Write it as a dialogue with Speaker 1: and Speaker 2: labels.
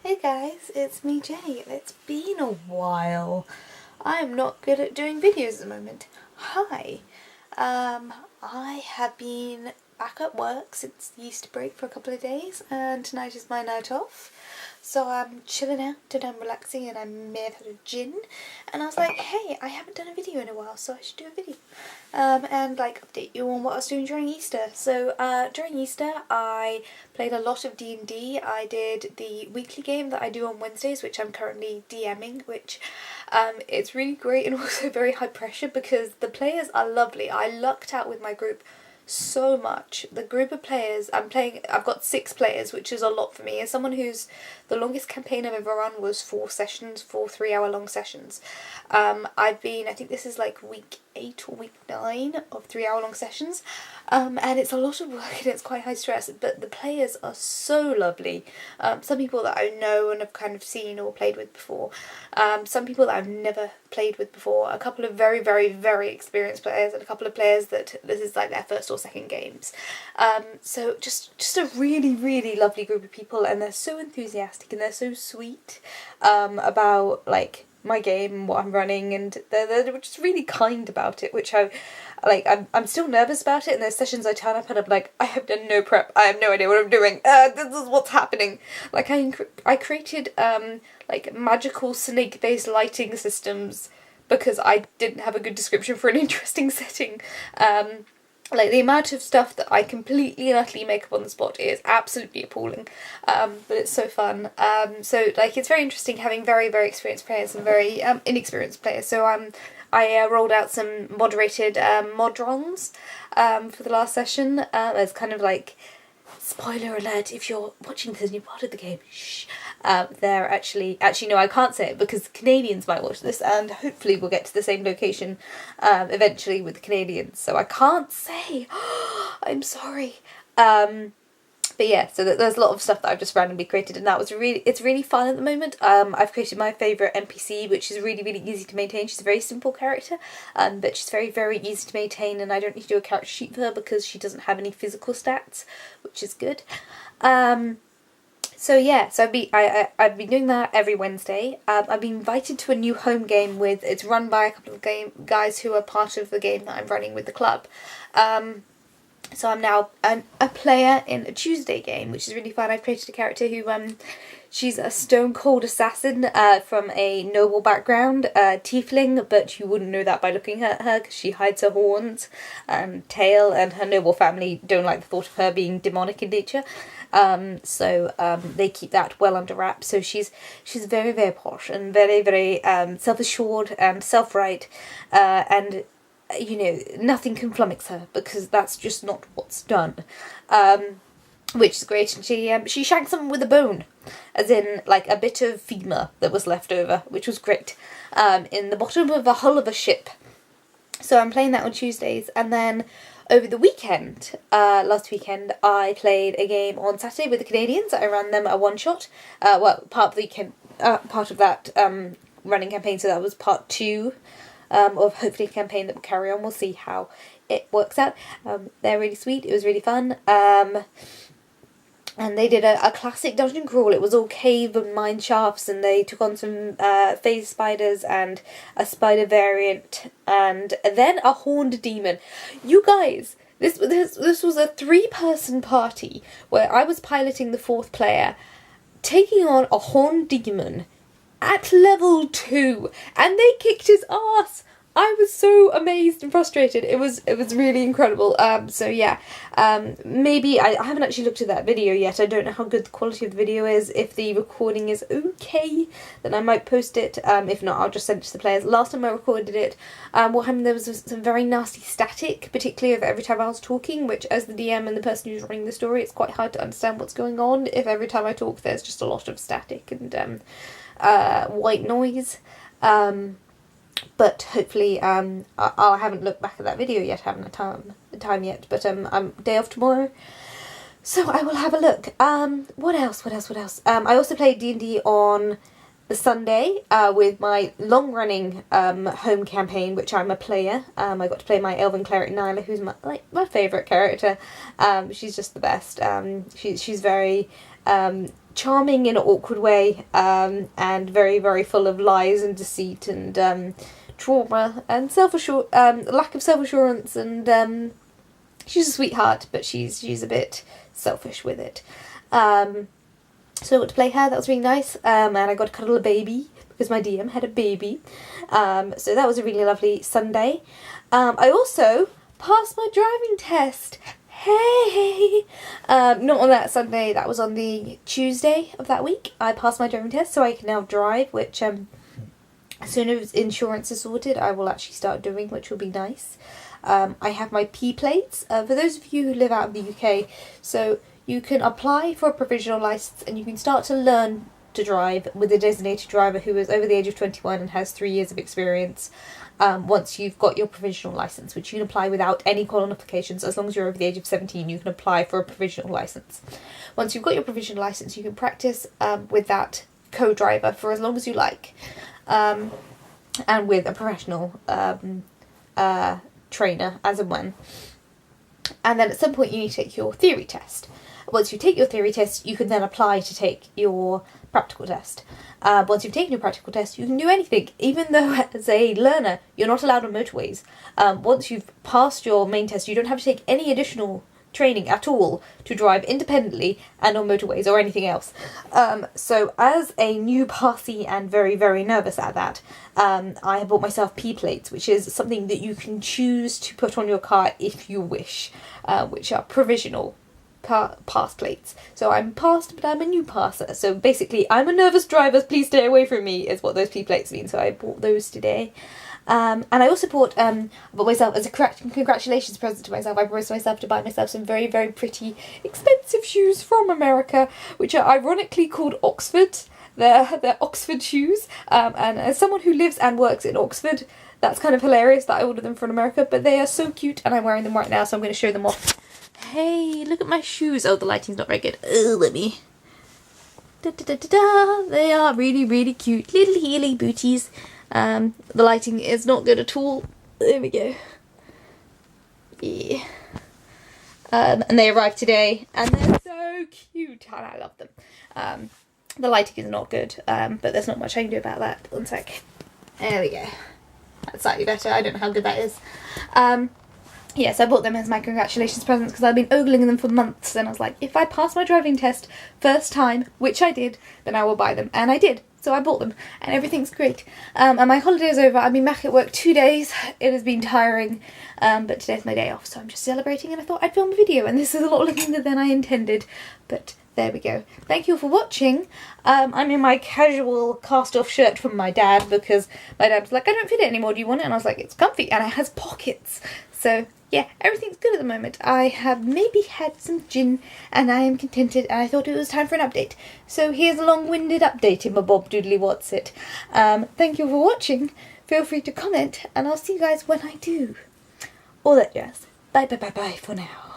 Speaker 1: Hey guys, it's me Jay. It's been a while. I'm not good at doing videos at the moment. Hi. I have been back at work since the Easter break for a couple of days and tonight is my night off. So I'm chilling out and I'm relaxing and I may have had a gin and I was like, hey, I haven't done a video in a while so I should do a video and update you on what I was doing during Easter. So during Easter I played a lot of D&D. I did the weekly game that I do on Wednesdays, which I'm currently DMing, which it's really great and also very high pressure because the players are lovely. I lucked out with my group so much. The group of players I've got 6 players, which is a lot for me. As someone who's, the longest campaign I've ever run was 4 sessions, 4 3-hour-long sessions. I think this is like week 8 or week 9 of 3-hour-long sessions, and it's a lot of work and it's quite high stress, but the players are so lovely. Some people that I know and have kind of seen or played with before, some people that I've never played with before, a couple of very, very, very experienced players, and a couple of players that this is like their first or second games. So just a really, really lovely group of people, and they're so enthusiastic and they're so sweet about like my game and what I'm running, and they're just really kind about it, which I'm still nervous about it, and there's sessions I turn up and I'm like, I have done no prep, I have no idea what I'm doing, this is what's happening. Like I created like magical snake-based lighting systems because I didn't have a good description for an interesting setting. Like the amount of stuff that I completely and utterly make up on the spot is absolutely appalling, but it's so fun. So like it's very interesting having very, very experienced players and very inexperienced players. So I rolled out some moderated modrons for the last session as kind of like, spoiler alert if you're watching this and you're part of the game, shh. They're actually no, I can't say it because Canadians might watch this, and hopefully we'll get to the same location eventually with the Canadians, so I can't say. I'm sorry. But yeah, so there's a lot of stuff that I've just randomly created, and it's really fun at the moment. I've created my favourite NPC, which is really, really easy to maintain. She's a very simple character, but she's very, very easy to maintain, and I don't need to do a character sheet for her because she doesn't have any physical stats, which is good. So yeah, so I've been doing that every Wednesday. I've been invited to a new home game it's run by a couple of guys who are part of the game that I'm running with the club. So I'm now a player in a Tuesday game, which is really fun. I've created a character who, she's a stone cold assassin from a noble background, tiefling, but you wouldn't know that by looking at her because she hides her horns and tail, and her noble family don't like the thought of her being demonic in nature. So they keep that well under wraps. So she's very, very posh and very, very self-assured and self-right, and you know, nothing can flummox her because that's just not what's done, which is great. And she shanked someone with a bone, as in like a bit of femur that was left over, which was great, in the bottom of a hull of a ship. So I'm playing that on Tuesdays, and then over the weekend, last weekend, I played a game on Saturday with the Canadians. I ran them a one-shot, part of that running campaign, so that was part 2 of hopefully a campaign that will carry on. We'll see how it works out. They're really sweet, it was really fun, and they did a classic dungeon crawl. It was all cave and mine shafts, and they took on some phase spiders and a spider variant, and then a horned demon. You guys, this was a 3-person party where I was piloting the 4th player, taking on a horned demon at level 2, and they kicked his ass. I was so amazed and frustrated. It was really incredible. So yeah, maybe I haven't actually looked at that video yet. I don't know how good the quality of the video is. If the recording is okay, then I might post it. If not, I'll just send it to the players. Last time I recorded it, what happened, there was some very nasty static, particularly every time I was talking, which as the DM and the person who's running the story, it's quite hard to understand what's going on if every time I talk there's just a lot of static and white noise. But hopefully, I haven't looked back at that video yet, I haven't had time yet, but I'm day off tomorrow, so I will have a look. What else? I also played D&D on Sunday with my long-running home campaign, which I'm a player. I got to play my elven cleric Nyla, who's my favourite character. She's just the best. She's very charming in an awkward way, and very, very full of lies and deceit and trauma and lack of self-assurance, and she's a sweetheart, but she's a bit selfish with it. So I got to play her, that was really nice, and I got to cuddle a baby, because my DM had a baby, so that was a really lovely Sunday. I also passed my driving test, hey! Not on that Sunday, that was on the Tuesday of that week. I passed my driving test, so I can now drive, which as soon as insurance is sorted, I will actually start doing, which will be nice. I have my P plates, for those of you who live out of the UK, so you can apply for a provisional licence and you can start to learn to drive with a designated driver who is over the age of 21 and has 3 years of experience once you've got your provisional licence, which you can apply without any qualifications. As long as you're over the age of 17, you can apply for a provisional licence. Once you've got your provisional licence, you can practice with that co-driver for as long as you like, and with a professional trainer as and when. And then at some point you need to take your theory test. Once you take your theory test, you can then apply to take your practical test. Once you've taken your practical test, you can do anything, even though as a learner, you're not allowed on motorways. Once you've passed your main test, you don't have to take any additional training at all to drive independently and on motorways or anything else. So as a new passee and very, very nervous at that, I have bought myself P plates, which is something that you can choose to put on your car if you wish, which are provisional pass plates. So I'm passed, but I'm a new passer. So basically, I'm a nervous driver, please stay away from me, is what those P plates mean. So I bought those today. And I also bought myself, as a congratulations present to myself, I promised myself to buy myself some very, very pretty, expensive shoes from America, which are ironically called Oxford. They're Oxford shoes, and as someone who lives and works in Oxford, that's kind of hilarious that I ordered them from America, but they are so cute, and I'm wearing them right now, so I'm going to show them off. Hey, look at my shoes. Oh, the lighting's not very good. Let me... Da, da, da, da, da. They are really, really cute. Little heely booties. The lighting is not good at all. There we go. Yeah. And they arrived today, and they're so cute, and I love them. The lighting is not good, but there's not much I can do about that. One sec. There we go. That's slightly better. I don't know how good that is. Yes, I bought them as my congratulations presents because I've been ogling them for months, and I was like, if I pass my driving test first time, which I did, then I will buy them. And I did. So I bought them, and everything's great. And my holiday is over. I've been back at work 2 days. It has been tiring, but today's my day off, so I'm just celebrating, and I thought I'd film a video, and this is a lot longer than I intended, but there we go. Thank you for watching. I'm in my casual cast-off shirt from my dad, because my dad was like, I don't fit it anymore, do you want it? And I was like, it's comfy, and it has pockets. So, yeah, everything's good at the moment. I have maybe had some gin, and I am contented, and I thought it was time for an update. So here's a long-winded update in my Bob Doodly What's It. Thank you for watching. Feel free to comment, and I'll see you guys when I do. All that jazz. Bye, bye, bye, bye for now.